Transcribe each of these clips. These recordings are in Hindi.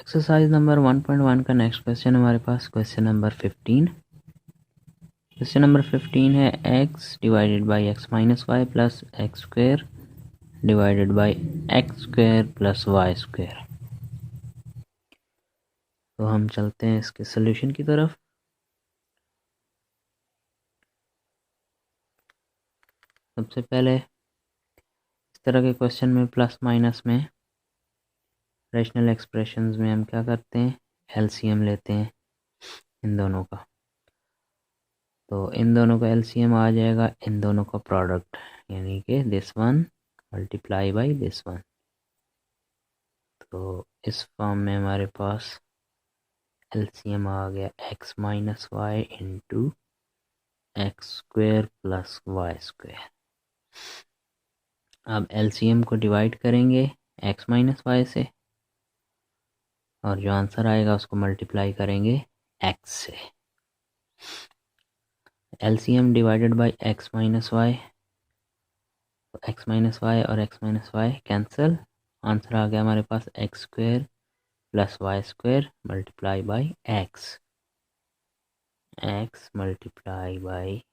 एक्सरसाइज नंबर 1.1 का नेक्स्ट क्वेश्चन हमारे पास क्वेश्चन नंबर 15। क्वेश्चन नंबर 15 है x divided by x minus y plus x square divided by x square plus y square. तो हम चलते हैं इसके सोल्यूशन की तरफ। सबसे पहले इस तरह के क्वेश्चन में प्लस माइनस में रैशनल एक्सप्रेशंस में हम क्या करते हैं, एलसीएम लेते हैं इन दोनों का। तो इन दोनों का एलसीएम आ जाएगा इन दोनों का प्रोडक्ट, यानी कि this one multiply by this one. तो इस फॉर्म में हमारे पास एलसीएम आ गया x minus y into x square plus y square. अब एलसीएम को डिवाइड करेंगे एक्स माइनस वाई से और जो आंसर आएगा उसको मल्टीप्लाई करेंगे एक्स से। LCM divided by x minus y, तो एक्स माइनस वाई और x minus y cancel, answer आ गया हमारे पास x square plus y square multiply by x, x multiply by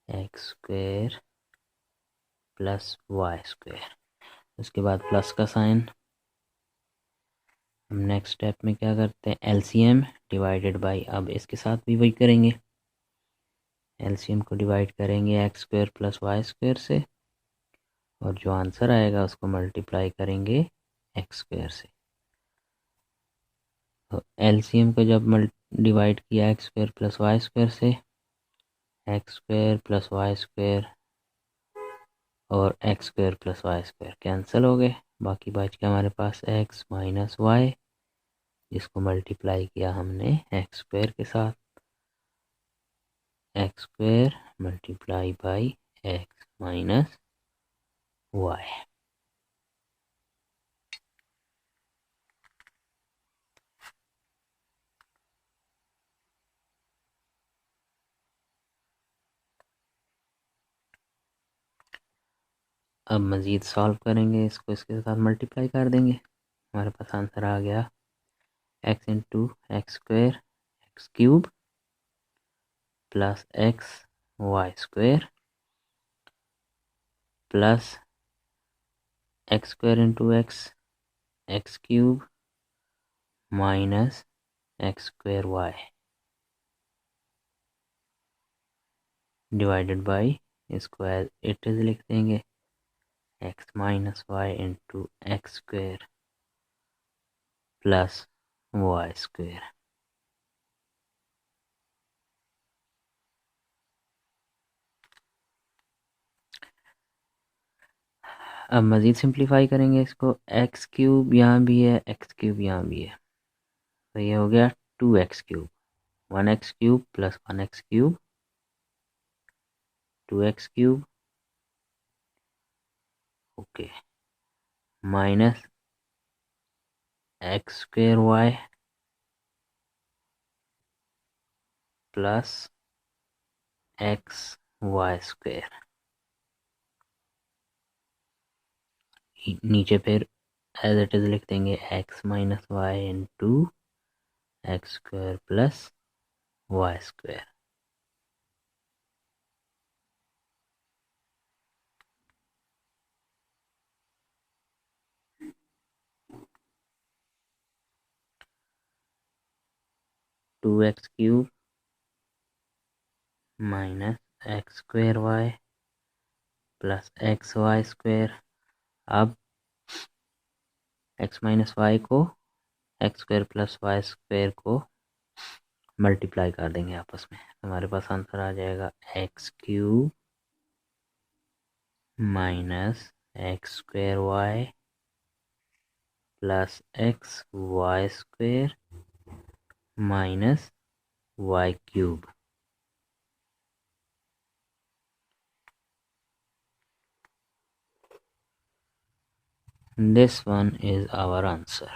x square plus y square. उसके बाद प्लस का साइन। हम नेक्स्ट स्टेप में क्या करते हैं, एलसीएम डिवाइडेड बाई, अब इसके साथ भी वही करेंगे, एलसीएम को डिवाइड करेंगे x square plus y square से और जो आंसर आएगा उसको मल्टीप्लाई करेंगे एक्स स्क्वेयर से। तो एलसीएम को जब डिवाइड किया x square plus y square से, x square plus y square और x square plus y square cancel हो गए, बाकी बच गया हमारे पास एक्स माइनस वाई, जिसको मल्टीप्लाई किया हमने एक्स स्क्वेयर के साथ, x square multiply by x minus y. अब मज़ीद सॉल्व करेंगे इसको, इसके साथ मल्टीप्लाई कर देंगे, हमारे पास आंसर आ गया x into x square x cube plus x y square plus x square into x x cube minus x square y divided by, इसको एज इट इज़ लिख देंगे x minus y into x square plus y square. अब मज़ीद सिंप्लीफाई करेंगे इसको, एक्स क्यूब यहाँ भी है एक्स क्यूब यहाँ भी है, तो ये हो गया 2x cube, 1x cube plus 1x cube 2x cube, okay, minus x square y plus x y square. नीचे फिर एज इट इज़ लिख देंगे x minus y into x square plus y square. Two x cube minus x square y plus x y square. अब एक्स माइनस वाई को x square plus y square को मल्टीप्लाई कर देंगे आपस में, हमारे पास आंसर आ जाएगा x cube minus x square y plus x y square minus y cube. This one is our answer.